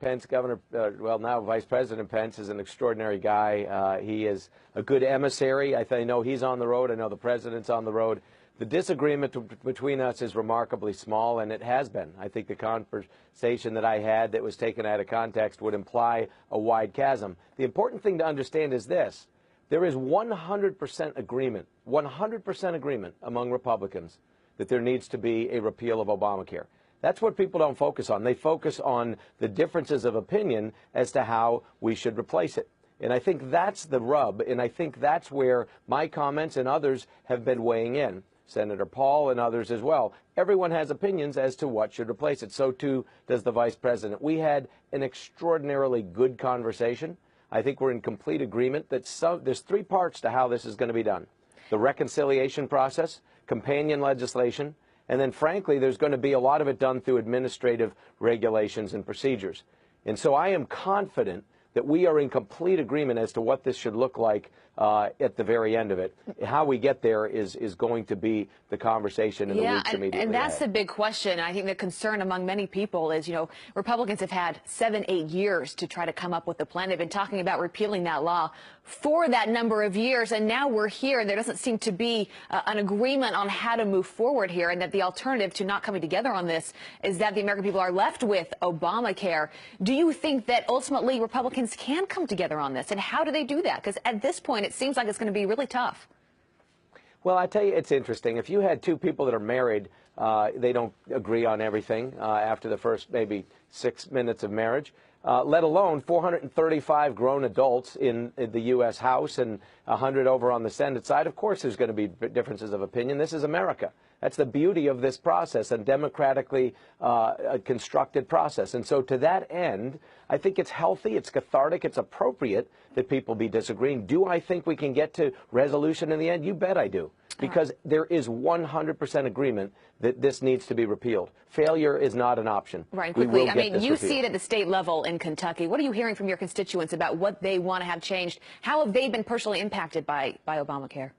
Pence, well, now Vice President Pence is an extraordinary guy. He is a good emissary. I know he's on the road. I know the president's on the road. The disagreement between us is remarkably small, and it has been. I think the conversation that I had that was taken out of context would imply a wide chasm. The important thing to understand is this. There is 100% agreement, 100% agreement among Republicans that there needs to be a repeal of Obamacare. That's what people don't focus on. They focus on the differences of opinion as to how we should replace it. And I think that's the rub, and I think that's where my comments and others have been weighing in. Senator Paul and others as well. Everyone has opinions as to what should replace it. So too does the Vice President. We had an extraordinarily good conversation. I think we're in complete agreement that there's three parts to how this is going to be done. The reconciliation process, companion legislation, and then, frankly, there's going to be a lot of it done through administrative regulations and procedures. And so I am confident that we are in complete agreement as to what this should look like at the very end of it. How we get there is going to be the conversation in the weeks immediately and that's ahead. the big question. I think the concern among many people is, Republicans have had 7-8 years to try to come up with a plan. They've been talking about repealing that law for that number of years, and now we're here, and there doesn't seem to be an agreement on how to move forward here, and that the alternative to not coming together on this is that the American people are left with Obamacare. Do you think that ultimately Republicans can come together on this, and how do they do that? Because at this point, it seems like it's going to be really tough. Well, I tell you, it's interesting. If you had two people that are married, they don't agree on everything after the first maybe 6 minutes of marriage, let alone 435 grown adults in the U.S. House and 100 over on the Senate side. Of course, there's going to be differences of opinion. This is America. That's the beauty of this process, a democratically constructed process. And so to that end, I think it's healthy, it's cathartic, it's appropriate that people be disagreeing. Do I think we can get to resolution in the end? You bet I do. Because there is 100% agreement that this needs to be repealed. Failure is not an option. Right, quickly. I mean, you see it repealed. at the state level in Kentucky. What are you hearing from your constituents about what they want to have changed? How have they been personally impacted by Obamacare?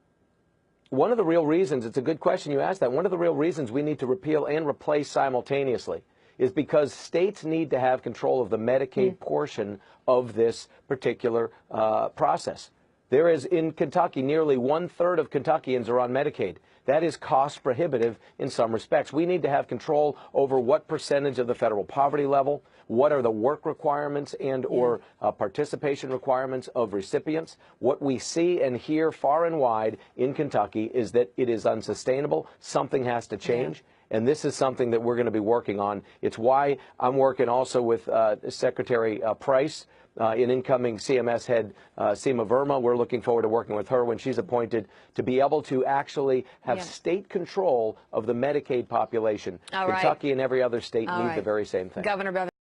One of the real reasons, it's a good question you asked that, one of the real reasons we need to repeal and replace simultaneously is because states need to have control of the Medicaid portion of this particular process. There is, in Kentucky, nearly 1/3 of Kentuckians are on Medicaid. That is cost prohibitive in some respects. We need to have control over what percentage of the federal poverty level, what are the work requirements and or participation requirements of recipients. What we see and hear far and wide in Kentucky is that it is unsustainable. Something has to change. And this is something that we're going to be working on. It's why I'm working also with Secretary Price, in incoming CMS head Seema Verma. We're looking forward to working with her when she's appointed to be able to actually have state control of the Medicaid population. Kentucky and every other state need the very same thing. Governor Bevin.